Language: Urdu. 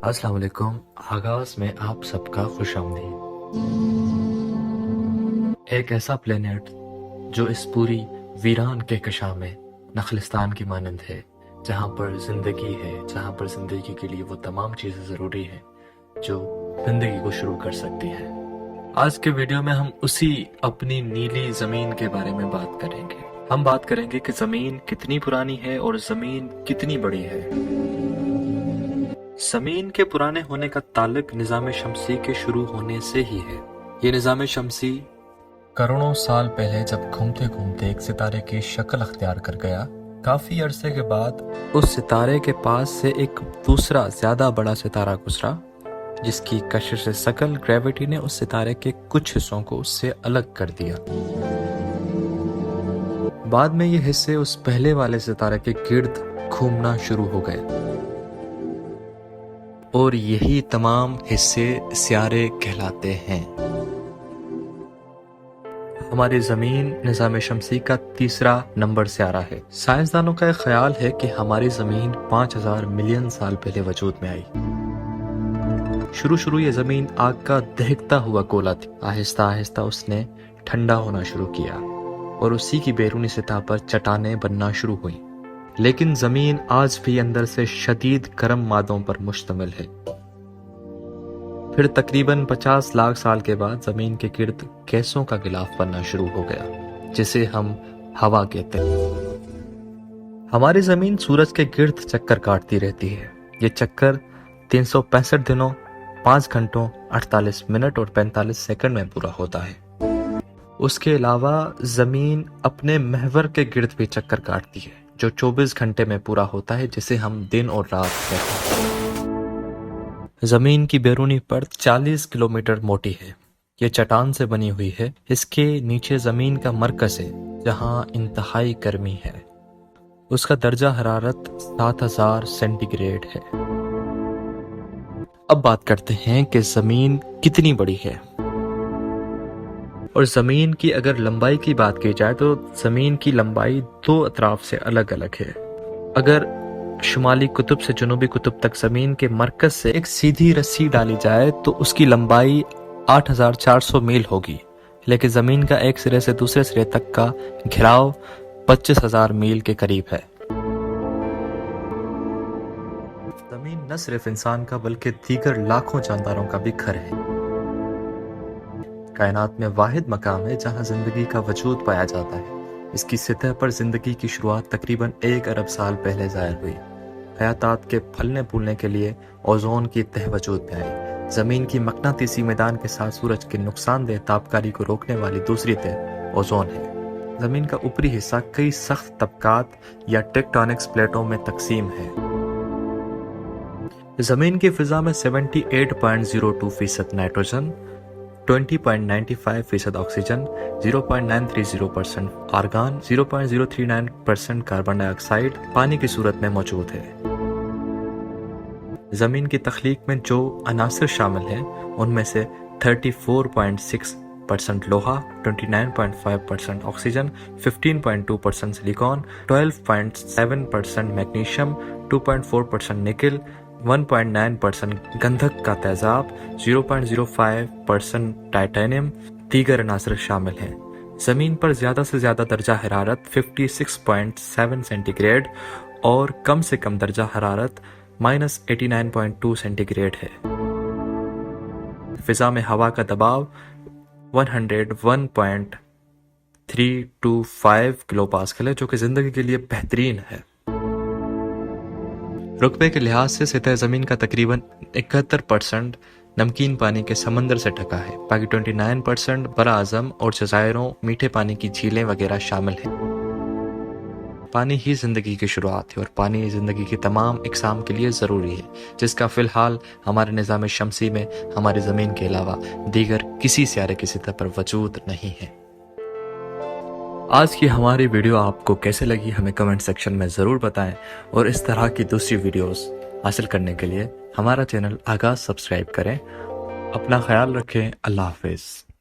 السلام علیکم۔ آغاز میں آپ سب کا خوش آمدید۔ ایک ایسا پلینٹ جو اس پوری ویران کہکشاں میں نخلستان کی مانند ہے، جہاں پر زندگی ہے، جہاں پر زندگی کے لیے وہ تمام چیزیں ضروری ہیں جو زندگی کو شروع کر سکتی ہے۔ آج کے ویڈیو میں ہم اسی اپنی نیلی زمین کے بارے میں بات کریں گے۔ ہم بات کریں گے کہ زمین کتنی پرانی ہے اور زمین کتنی بڑی ہے۔ زمین کے پرانے ہونے کا تعلق نظام شمسی کے شروع ہونے سے ہی ہے۔ یہ نظام شمسی کروڑوں سال پہلے جب گھومتے گھومتے ایک ستارے کی شکل اختیار کر گیا، کافی عرصے کے بعد اس ستارے کے پاس سے ایک دوسرا زیادہ بڑا ستارہ گزرا، جس کی کشش ثقل گریوٹی نے اس ستارے کے کچھ حصوں کو اس سے الگ کر دیا۔ بعد میں یہ حصے اس پہلے والے ستارے کے گرد گھومنا شروع ہو گئے، اور یہی تمام حصے سیارے کہلاتے ہیں۔ ہماری زمین نظام شمسی کا تیسرا نمبر سیارہ ہے۔ سائنسدانوں کا ایک خیال ہے کہ ہماری زمین 5000 ملین سال پہلے وجود میں آئی۔ شروع یہ زمین آگ کا دہکتا ہوا گولا تھی۔ آہستہ آہستہ اس نے ٹھنڈا ہونا شروع کیا اور اسی کی بیرونی سطح پر چٹانیں بننا شروع ہوئیں۔ لیکن زمین آج بھی اندر سے شدید گرم مادوں پر مشتمل ہے۔ پھر تقریباً 50 لاکھ سال کے بعد زمین کے گرد گیسوں کا غلاف بننا شروع ہو گیا، جسے ہم ہوا کہتے ہیں۔ ہماری زمین سورج کے گرد چکر کاٹتی رہتی ہے۔ یہ چکر 365 دنوں، 5 گھنٹوں، 48 منٹ اور 45 سیکنڈ میں پورا ہوتا ہے۔ اس کے علاوہ زمین اپنے محور کے گرد بھی چکر کاٹتی ہے، جو 24 گھنٹے میں پورا ہوتا ہے، جسے ہم دن اور رات کہتے ہیں۔ زمین کی بیرونی پرت 40 کلومیٹر موٹی ہے۔ یہ چٹان سے بنی ہوئی ہے۔ اس کے نیچے زمین کا مرکز ہے، جہاں انتہائی گرمی ہے۔ اس کا درجہ حرارت 7000 سینٹی گریڈ ہے۔ اب بات کرتے ہیں کہ زمین کتنی بڑی ہے۔ اور زمین کی اگر لمبائی کی بات کی جائے تو زمین کی لمبائی 2 اطراف سے الگ الگ ہے۔ اگر شمالی قطب سے جنوبی قطب تک زمین کے مرکز سے ایک سیدھی رسی ڈالی جائے تو اس کی لمبائی 8400 میل ہوگی، لیکن زمین کا ایک سرے سے دوسرے سرے تک کا گھراؤ 25000 میل کے قریب ہے۔ زمین نہ صرف انسان کا بلکہ دیگر لاکھوں جانداروں کا بھی گھر ہے۔ کائنات میں واحد مقام ہے جہاں زندگی کا وجود پایا جاتا ہے۔ اس کی سطح پر زندگی کی شروعات تقریباً 1 ارب سال پہلے ظاہر ہوئی۔ حیاتات کے پھلنے پھولنے کے لیے اوزون کی تہ وجود میں آئی۔ زمین کی مقناطیسی میدان کے ساتھ سورج کے نقصان دہ تابکاری کو روکنے والی دوسری تہ اوزون ہے۔ زمین کا اوپری حصہ کئی سخت طبقات یا ٹیکٹونکس پلیٹوں میں تقسیم ہے۔ زمین کی فضا میں 78.02% نائٹروجن، 20.95% آکسیجن، 0.930% آرگان، 0.039% کاربن ڈائی آکسائڈ پانی کی صورت میں موجود ہے۔ زمین کی تخلیق میں جو عناصر شامل ہیں ان میں سے 34.6% لوہا، 29.5% آکسیجن، 15.2% سلیکون، 12.7% میگنیشیم، 2.4% نکل، 1.9% گندھک کا تیزاب، 0.05% ٹائٹینیم، دیگر عناصر شامل ہیں۔ زمین پر زیادہ سے زیادہ درجہ حرارت 56.7 سینٹی گریڈ اور کم سے کم درجہ حرارت -89.2 سینٹی گریڈ ہے۔ فضا میں ہوا کا دباؤ 101.325 کلو پاسکل ہے، جو کہ زندگی کے لیے بہترین ہے۔ رقبے کے لحاظ سے سطح زمین کا تقریباً 71% نمکین پانی کے سمندر سے ڈھکا ہے، باقی 29% براعظم اور جزائروں، میٹھے پانی کی جھیلیں وغیرہ شامل ہیں۔ پانی ہی زندگی کی شروعات ہے اور پانی زندگی کی تمام اقسام کے لیے ضروری ہے، جس کا فی الحال ہمارے نظام شمسی میں ہماری زمین کے علاوہ دیگر کسی سیارے کی سطح پر وجود نہیں ہے۔ آج کی ہماری ویڈیو آپ کو کیسے لگی ہمیں کمنٹ سیکشن میں ضرور بتائیں، اور اس طرح کی دوسری ویڈیوز حاصل کرنے کے لیے ہمارا چینل آغاز سبسکرائب کریں۔ اپنا خیال رکھیں۔ اللہ حافظ۔